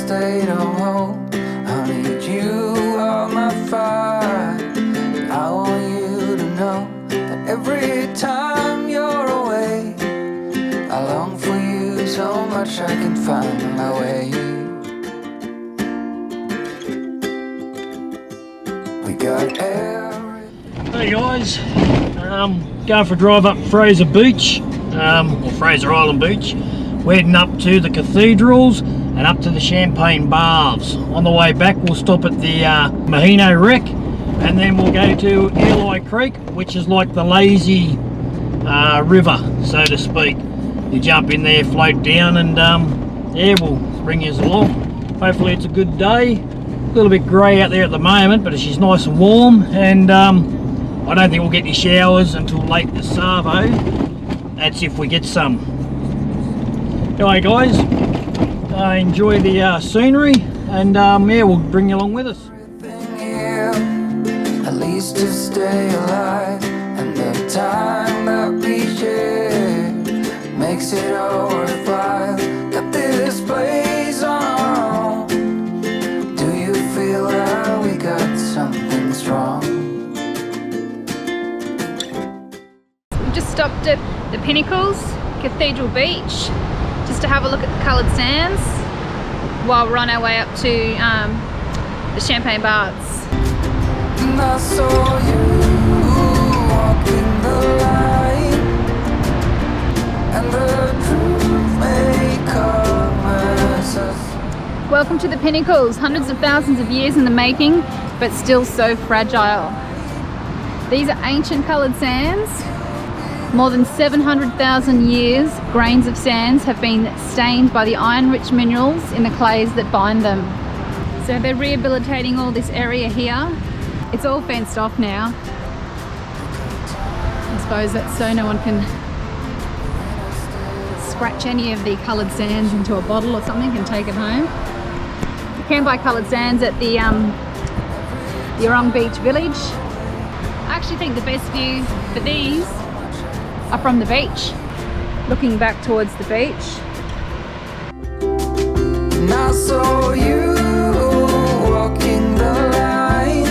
state of hold. I need you on my fire. I want you to know that every time you're away, I long for you so much I can find my way. We got Hey guys, going for a drive up Fraser Beach, or Fraser Island Beach. We're heading up to the cathedrals and up to the Champagne Baths. On the way back we'll stop at the Mahino Wreck, and then we'll go to Eli Creek, which is like the lazy river, so to speak. You jump in there, float down, and yeah, we'll bring you along. Hopefully it's a good day. A little bit grey out there at the moment, but it's nice and warm, and I don't think we'll get any showers until late this Savo. That's if we get some. Anyway guys, enjoy the scenery, and yeah, we'll bring you along with us. At least to stay alive, and the time that we share makes it all worthwhile. Got this place on our own. Do you feel that we got something strong? We just stopped at the Pinnacles, Cathedral Beach, just to have a look at the coloured sands while we're on our way up to the Champagne Baths. And I saw you walking the line, and the truth may come as us. Welcome to the Pinnacles, hundreds of thousands of years in the making, but still so fragile. These are ancient coloured sands. More than 700,000 years, grains of sands have been stained by the iron-rich minerals in the clays that bind them. So they're rehabilitating all this area here. It's all fenced off now. I suppose that's so no one can scratch any of the coloured sands into a bottle or something and take it home. You can buy coloured sands at the Yorong Beach Village. I actually think the best view for these are from the beach, looking back towards the beach. And I saw you walking the line,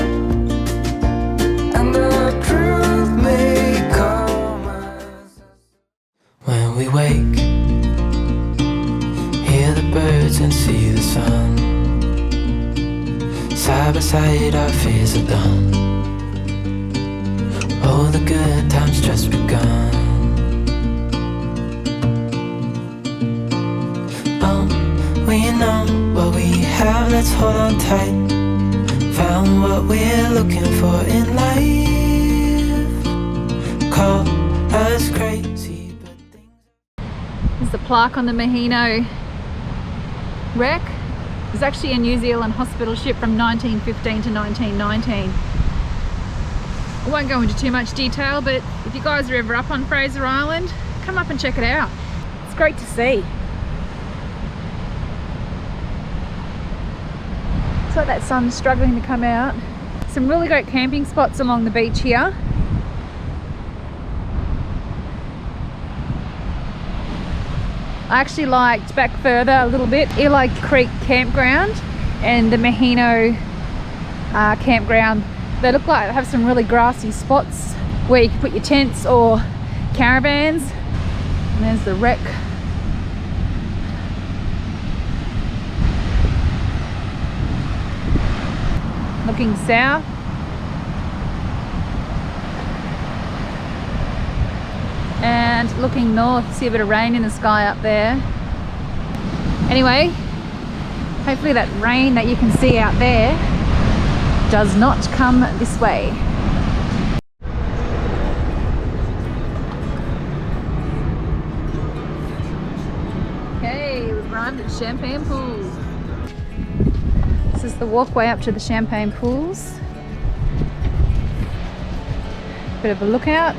and the truth may come as when we wake, hear the birds and see the sun. Side by side our fears are done. All the good times just begun. We know what we have, let's hold on tight. Found what we're looking for in life. Call us crazy, but things... There's the plaque on the Mahino Wreck. It was actually a New Zealand hospital ship from 1915 to 1919. I won't go into too much detail, but if you guys are ever up on Fraser Island, come up and check it out. It's great to see. It's like that sun's struggling to come out. Some really great camping spots along the beach here. I actually liked back further a little bit Eli Creek campground and the Mahino campground. They look like they have some really grassy spots where you can put your tents or caravans. And there's the wreck. Looking south. And looking north, see a bit of rain in the sky up there. Anyway, hopefully that rain that you can see out there does not come this way. Okay, we've arrived at Champagne Pools. This is the walkway up to the Champagne Pools. Bit of a lookout.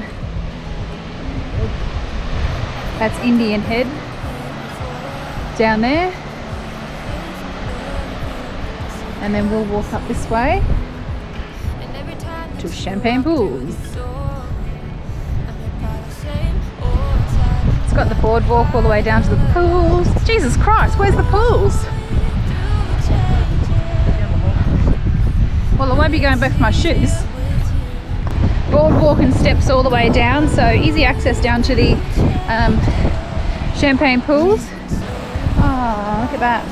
That's Indian Head down there. And then we'll walk up this way to Champagne Pools. It's got the boardwalk all the way down to the pools. Jesus Christ, where's the pools? might be going back for my shoes. Boardwalk and steps all the way down, so easy access down to the champagne pools. Oh, look at that.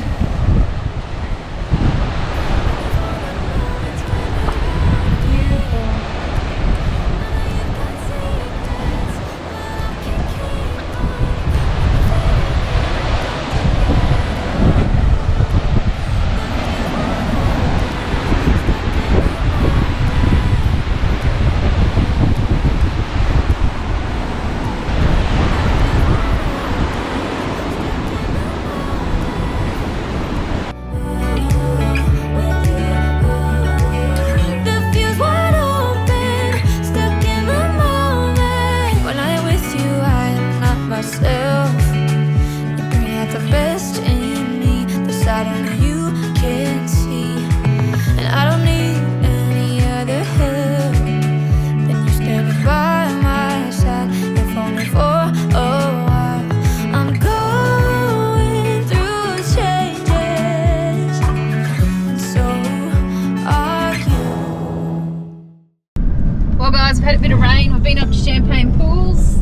Well guys, we've had a bit of rain. We've been up to Champagne Pools.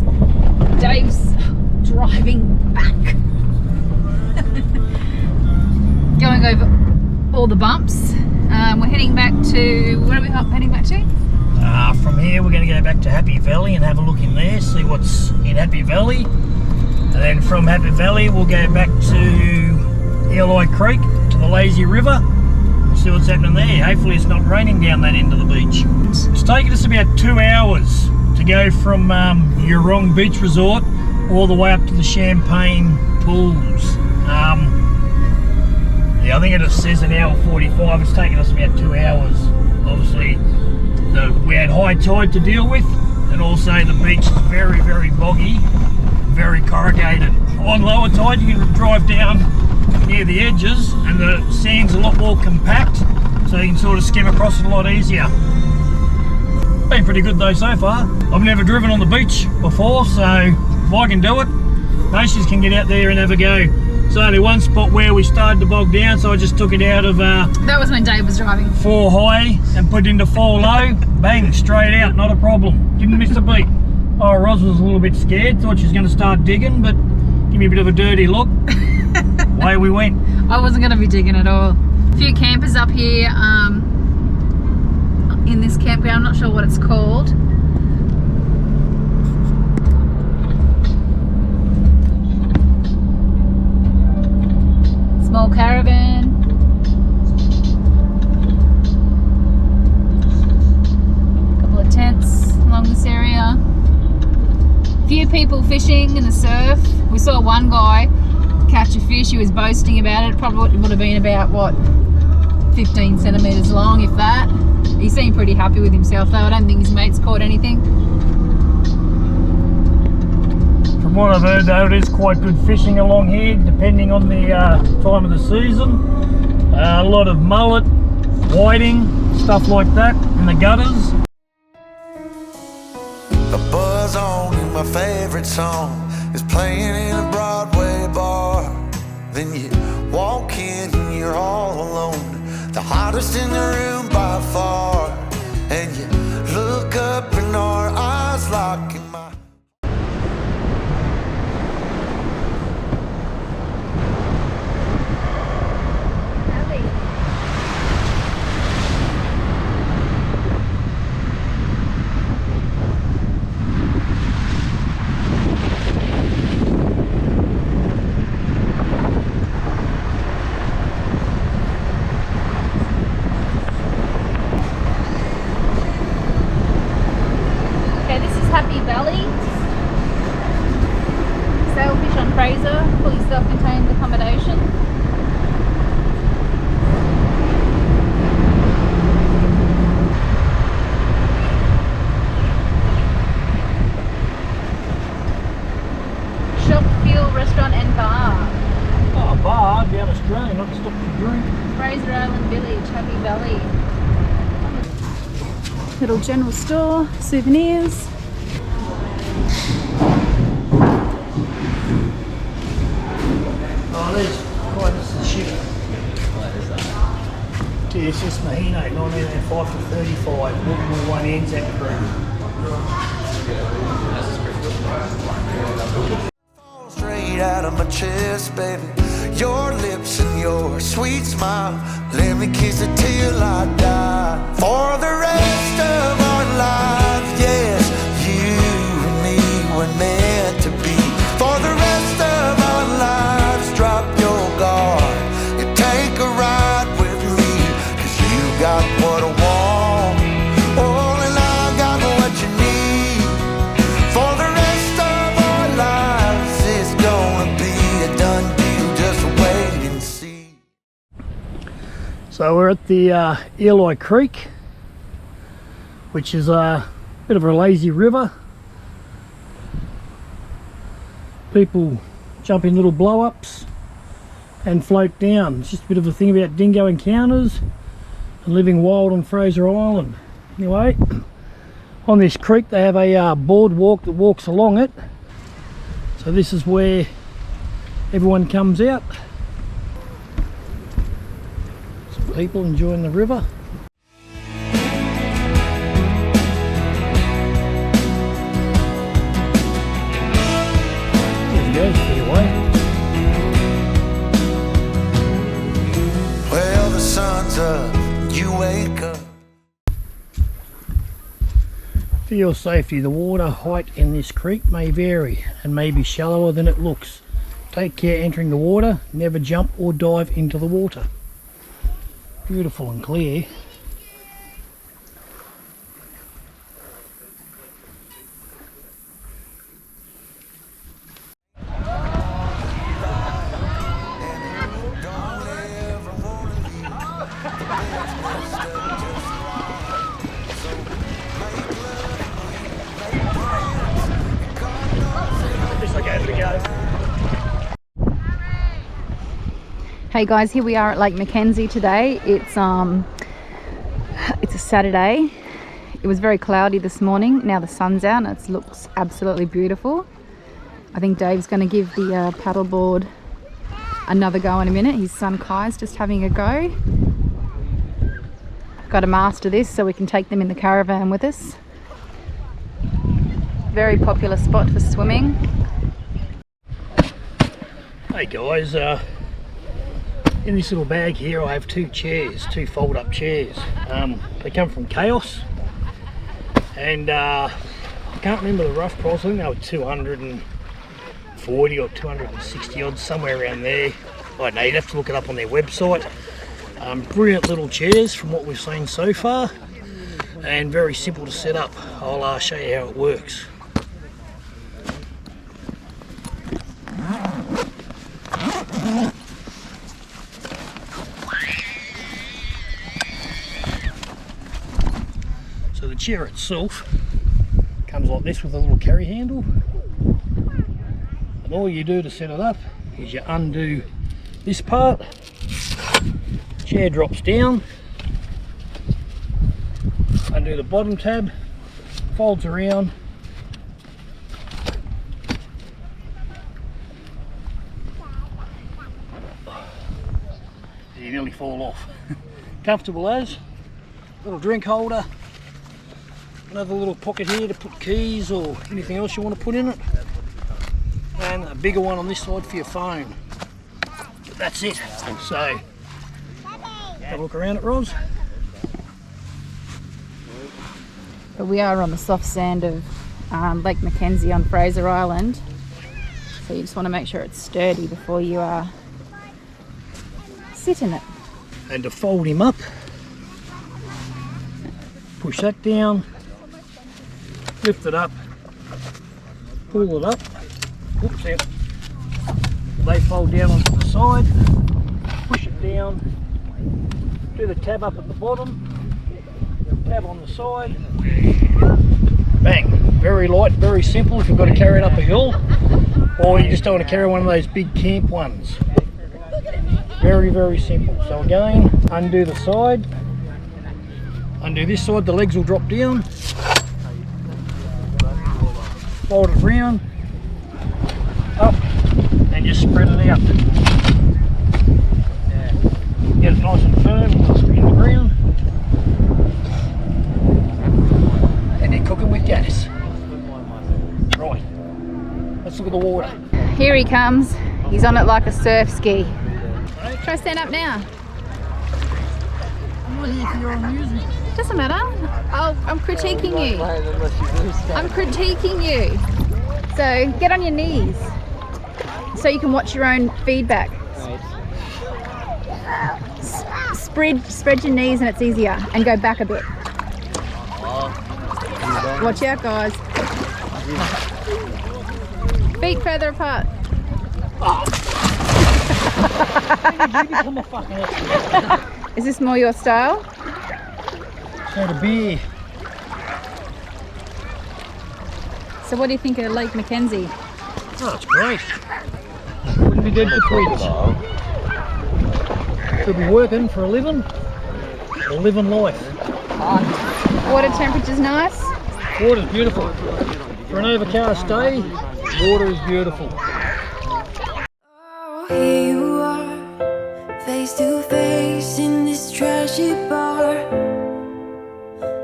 Dave's driving back. Going over all the bumps. We're heading back to, where are we heading back to? From here we're going to go back to Happy Valley and have a look in there, see what's in Happy Valley. And then from Happy Valley we'll go back to Eli Creek, to the Lazy River. See what's happening there. Hopefully it's not raining down that end of the beach. It's taken us about 2 hours to go from Yurong Beach Resort all the way up to the Champagne Pools. Yeah, I think it says an hour 45. It's taken us about 2 hours. Obviously, we had high tide to deal with, and also the beach is very, very boggy, very corrugated. On lower tide, you can drive down near the edges and the sand's a lot more compact, so you can sort of skim across it a lot easier. Been pretty good though so far. I've never driven on the beach before, so if I can do it, most of us can get out there and have a go. There's only one spot where we started to bog down, so I just took it out of that was when Dave was driving. 4 high and put it into 4 low, bang, straight out, not a problem. Didn't miss a beat. Oh, Roz was a little bit scared, thought she was going to start digging, but give me a bit of a dirty look. Away we went. I wasn't going to be digging at all. A few campers up here in this campground, I'm not sure what it's called. Small caravan. Couple of tents along this area. Few people fishing in the surf. We saw one guy catch a fish. He was boasting about it. Probably would have been about, what, 15 centimetres long, if that. He seemed pretty happy with himself though. I don't think his mates caught anything. From what I've heard though, it is quite good fishing along here, depending on the time of the season. A lot of mullet, whiting, stuff like that in the gutters. A buzz on and my favorite song is playing in a Broadway bar. Then you walk in and you're all alone, the hottest in the room by far. And you look up and our eyes lock in my... Happy Valley. Sailfish on Fraser, fully self-contained accommodation. Shop, fuel, restaurant and bar. Oh, a bar down Australia, not to stop to drink. Fraser Island Village, Happy Valley. Little general store, souvenirs. Oh, there's quite a ship. USS Mahino, 1905 to 35, World War I Anzac crew. Straight out of my chest, baby. Your lips and your sweet smile. Let me kiss it till I die. For the rest of our lives, yes, you and me were meant to be. For the rest of our lives, drop your guard and take a ride with me. 'Cause you got what I want, oh, and I got what you need. For the rest of our lives, it's gonna be a done deal, just wait and see. So we're at the Eli Creek, which is a bit of a lazy river. People jump in little blow-ups and float down. It's just a bit of a thing about dingo encounters and living wild on Fraser Island. Anyway, on this creek they have a boardwalk that walks along it. So this is where everyone comes out. Some people enjoying the river. Well, the sun's up, you wake up. For your safety, the water height in this creek may vary and may be shallower than it looks. Take care entering the water, never jump or dive into the water. Beautiful and clear. Hey guys, here we are at Lake McKenzie today. It's a Saturday. It was very cloudy this morning. Now the sun's out and it looks absolutely beautiful. I think Dave's going to give the paddleboard another go in a minute. His son Kai's just having a go. Got to master this so we can take them in the caravan with us. Very popular spot for swimming. Hey guys, in this little bag here I have two chairs, two fold-up chairs. They come from Chaos, and I can't remember the rough price. I think they were 240 or 260 odd, somewhere around there. I don't know, you'd have to look it up on their website. Brilliant little chairs from what we've seen so far, and very simple to set up. I'll show you how it works. So the chair itself comes like this with a little carry handle, and all you do to set it up is you undo this part, chair drops down, undo the bottom tab, folds around, you nearly fall off. Comfortable as, little drink holder, another little pocket here to put keys or anything else you want to put in it, and a bigger one on this side for your phone. But that's it. So have a look around it, Roz. But we are on the soft sand of Lake McKenzie on Fraser Island, so you just want to make sure it's sturdy before you sit in it. And to fold him up, push that down, lift it up, pull it up. Oops, out. They fold down onto the side, push it down, do the tab up at the bottom, tab on the side, bang. Very light, very simple if you've got to carry it up a hill, or you just don't want to carry one of those big camp ones. Very, very simple. So again, undo the side, undo this side, the legs will drop down, fold it round, up, and just spread it out. Get it nice and firm in the ground. he comes. He's on it like a surf ski. Try stand up now. I'm not here for your amusement. Doesn't matter. I'm critiquing you. I'm critiquing you. So get on your knees so you can watch your own feedback. Spread your knees and it's easier, and go back a bit. Watch out, guys. Feet further apart. Is this more your style? So to be. So what do you think of Lake McKenzie? Oh, it's great. Wouldn't be dead for twigs. Could be working for a living, or living life. Water temperature's nice. Water's beautiful. For an overcast day, water is beautiful. Oh, here you are, face to face in this trashy bar.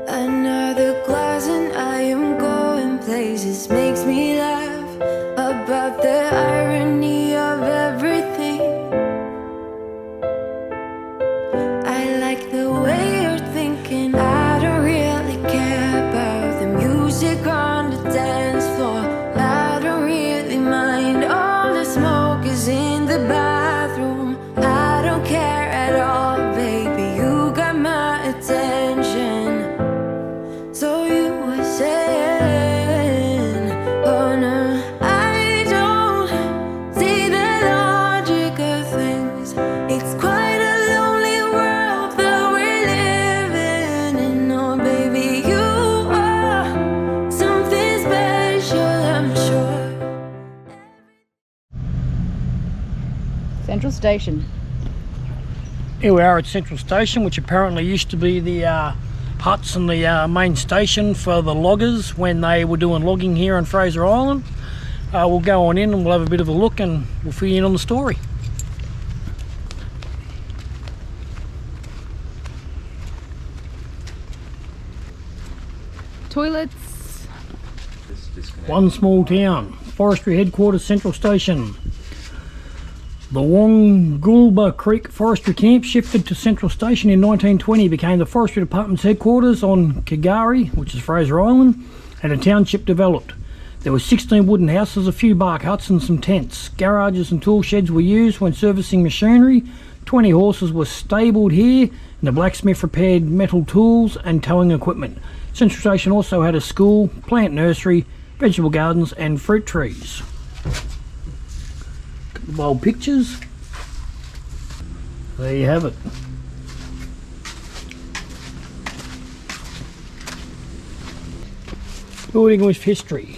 Another glass and I am going places. Makes me laugh about the irony of everything. I like the way you're thinking. I don't really care about the music on the dance floor. I don't really mind all the smoke is in the bathroom. I don't care at all, baby. You got my attention. So you were saying, oh no, I don't see the logic of things. It's quite a lonely world that we're living in. Oh baby, you are something special, I'm sure. Central Station. Here we are at Central Station, which apparently used to be the huts and the main station for the loggers when they were doing logging here on Fraser Island. We'll go on in and we'll have a bit of a look and we'll fill you in on the story. Toilets. One small town, forestry headquarters, Central Station. The Wongulba Creek Forestry Camp shifted to Central Station in 1920, became the Forestry Department's headquarters on Kagari, which is Fraser Island, and a township developed. There were 16 wooden houses, a few bark huts and some tents. Garages and tool sheds were used when servicing machinery. 20 horses were stabled here, and the blacksmith repaired metal tools and towing equipment. Central Station also had a school, plant nursery, vegetable gardens and fruit trees. Couple of old pictures. There you have it. Building with history.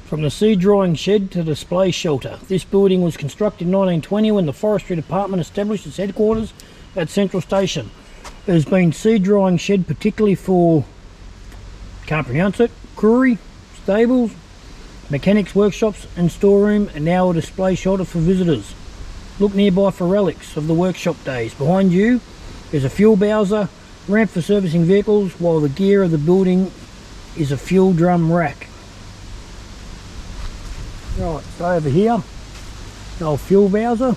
From the seed drying shed to display shelter. This building was constructed in 1920 when the Forestry Department established its headquarters at Central Station. There's been seed drying shed particularly for, can't pronounce it, brewery, stables, mechanics workshops and storeroom, and now a display shelter for visitors. Look nearby for relics of the workshop days. Behind you is a fuel bowser, ramp for servicing vehicles, while the gear of the building is a fuel drum rack. Right, so over here, the old fuel bowser.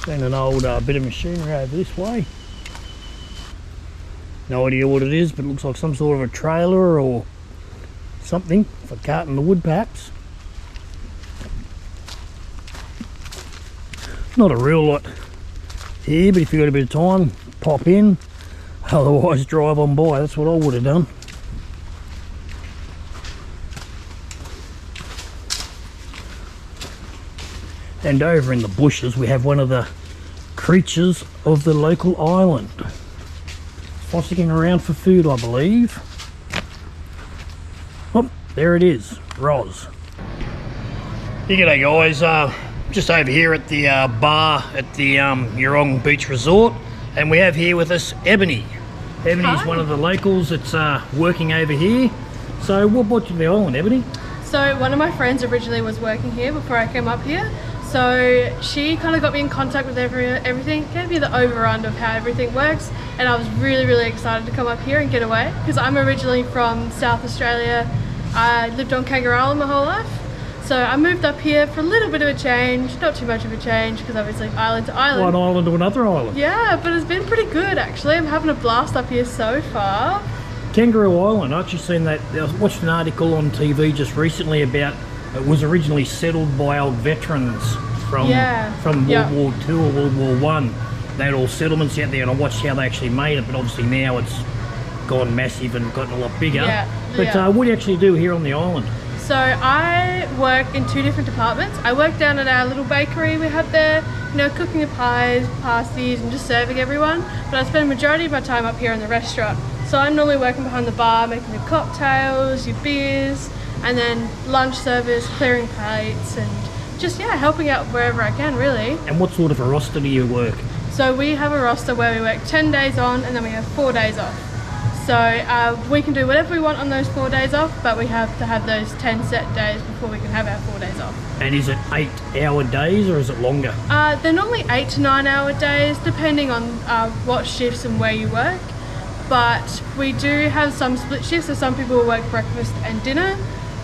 Seen an old bit of machinery over this way. No idea what it is, but it looks like some sort of a trailer or something for carting the wood packs. Not a real lot here, but if you've got a bit of time, pop in. Otherwise drive on by, that's what I would have done. And over in the bushes we have one of the creatures of the local island. Fossicking around for food, I believe. Oh, there it is, Roz. G'day guys, just over here at the bar at the Yurong Beach Resort, and we have here with us Ebony. Ebony's one of the locals that's working over here. So what brought you to the island, Ebony? So So one of my friends originally was working here before I came up here. So she kind of got me in contact with everything, gave me the overrun of how everything works, and I was really, really excited to come up here and get away because I'm originally from South Australia. I lived on Kangaroo Island my whole life. So I moved up here for a little bit of a change, not too much of a change because obviously island to island. One island to another island. Yeah, but it's been pretty good actually. I'm having a blast up here so far. Kangaroo Island, I've actually seen that. I watched an article on TV just recently about it was originally settled by old veterans from World War II or World War One. They had all settlements out there, and I watched how they actually made it. But obviously now it's gone massive and gotten a lot bigger. But what do you actually do here on the island? So I work in 2 different departments. I work down at our little bakery we have there, you know, cooking the pies, pasties, and just serving everyone. But I spend the majority of my time up here in the restaurant. So I'm normally working behind the bar, making your cocktails, your beers, and then lunch service, clearing plates, and just, helping out wherever I can, really. And what sort of a roster do you work? So we have a roster where we work 10 days on, and then we have 4 days off. So we can do whatever we want on those 4 days off, but we have to have those 10 set days before we can have our 4 days off. And is it 8-hour days or is it longer? They're normally 8 to 9 hour days, depending on what shifts and where you work. But we do have some split shifts, so some people will work breakfast and dinner,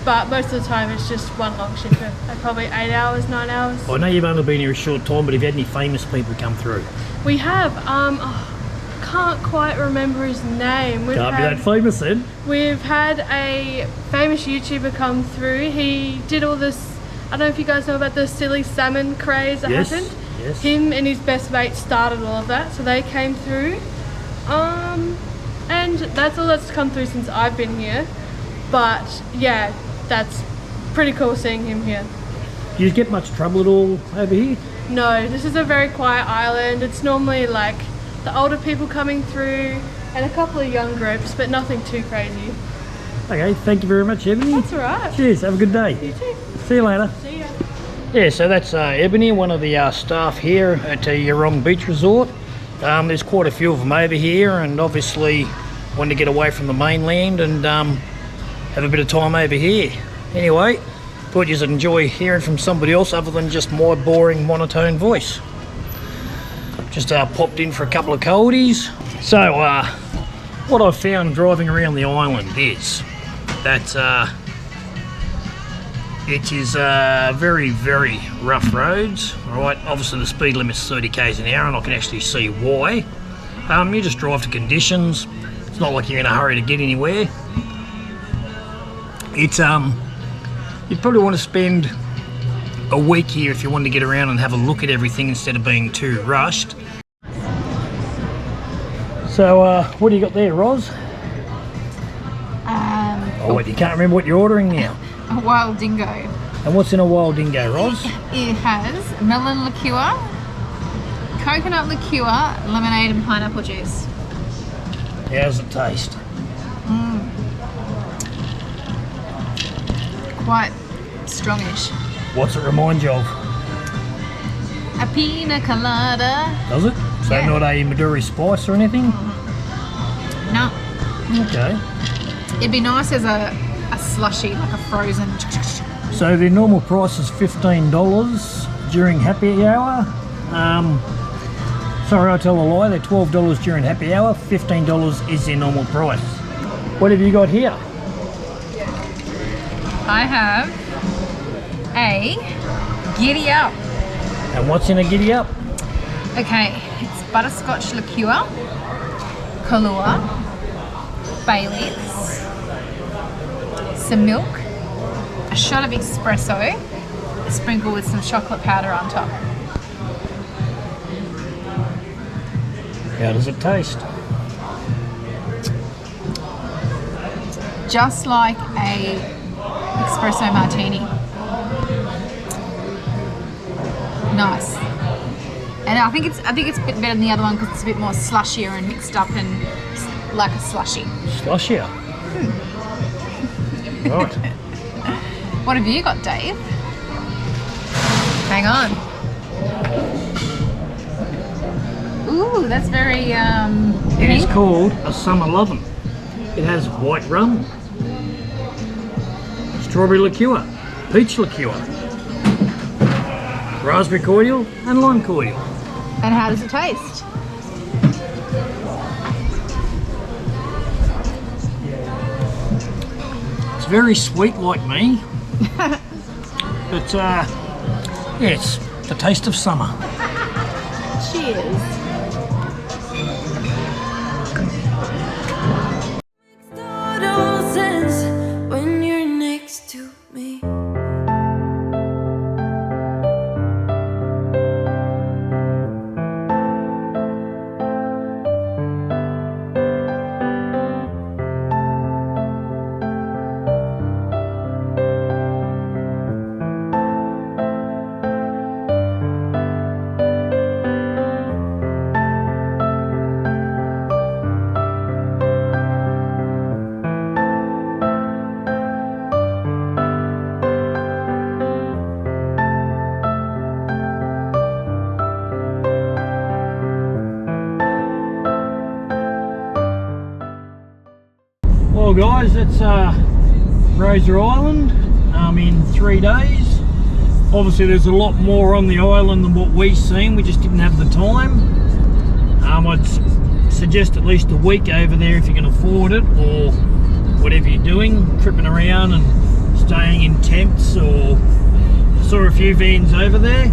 but most of the time it's just one long shift, probably 8 hours, 9 hours. I know you've only been here a short time, but have you had any famous people come through? We have. Can't quite remember his name. Can't be that famous then. We've had a famous YouTuber come through. He did all this, I don't know if you guys know about the silly salmon craze that happened. Yes. Him and his best mate started all of that, so they came through. And that's all that's come through since I've been here. But yeah, that's pretty cool seeing him here. Do you get much trouble at all over here? No, this is a very quiet island. It's normally like the older people coming through and a couple of young groups, but nothing too crazy. Okay, thank you very much, Ebony. That's alright. Cheers, have a good day. You too. See you later. See ya. Yeah, so that's Ebony, one of the staff here at Yarong Beach Resort. There's quite a few of them over here, and obviously wanted to get away from the mainland and have a bit of time over here. Anyway, thought you'd enjoy hearing from somebody else other than just my boring monotone voice. Just popped in for a couple of coldies. So what I've found driving around the island is that it is very, very rough roads. Alright, obviously the speed limit is 30 k's an hour and I can actually see why. You just drive to conditions. It's not like you're in a hurry to get anywhere. It's you'd probably want to spend a week here if you wanted to get around and have a look at everything instead of being too rushed. So what do you got there, Roz? Oh wait, you can't remember what you're ordering now. A wild dingo. And what's in a wild dingo, Roz? It has melon liqueur, coconut liqueur, lemonade and pineapple juice. How's it taste? Quite strongish. What's it remind you of? A pina colada. Does it? So Yeah. not a Maduri spice or anything? No. Okay. It'd be nice as a slushy, like a frozen. So the normal price is $15 during happy hour. Sorry, I tell a lie, they're $12 during happy hour, $15 is their normal price. What have you got here? I have a giddy up. And what's in a giddy up? Okay, it's butterscotch liqueur, Kahlua, Baileys, some milk, a shot of espresso, sprinkled with some chocolate powder on top. How does it taste? Just like a espresso martini. Nice. And I think it's a bit better than the other one because it's a bit more slushier and mixed up and like a slushy. Slushier. Right. What have you got, Dave? Hang on. Ooh, that's very It is pink. called a summer lovin'. It has white rum, strawberry liqueur, peach liqueur, raspberry cordial and lime cordial. And how does it taste? It's very sweet like me. But yeah, it's the taste of summer. Cheers. Total sense when you're next to me. Well guys, that's Fraser Island in 3 days. Obviously there's a lot more on the island than what we've seen, we just didn't have the time. I'd suggest at least a week over there if you can afford it, or whatever you're doing, tripping around and staying in tents, or saw a few vans over there.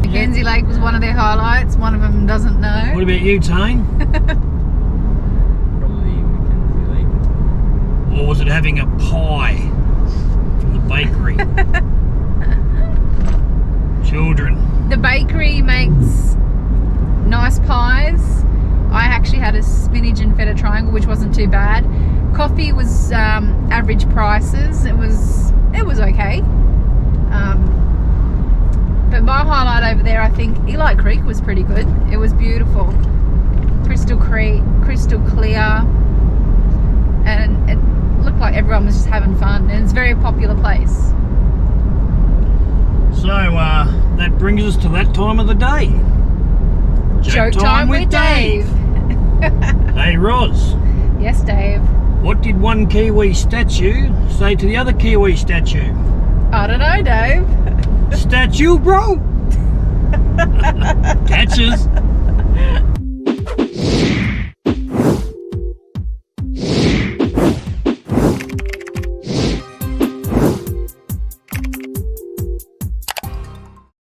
McKenzie Lake was one of their highlights, one of them doesn't know. What about you, Tane? Or was it having a pie from the bakery? Children. The bakery makes nice pies. I actually had a spinach and feta triangle, which wasn't too bad. Coffee was average prices. It was okay. But my highlight over there, I think Eli Creek was pretty good. It was beautiful, crystal clear, and it looked like everyone was just having fun. And it's a very popular place. So that brings us to that time of the day. Joke time with Dave. Hey Roz, Yes, Dave. what did one Kiwi statue say to the other Kiwi statue? I don't know, Dave. Statue, bro. Catches.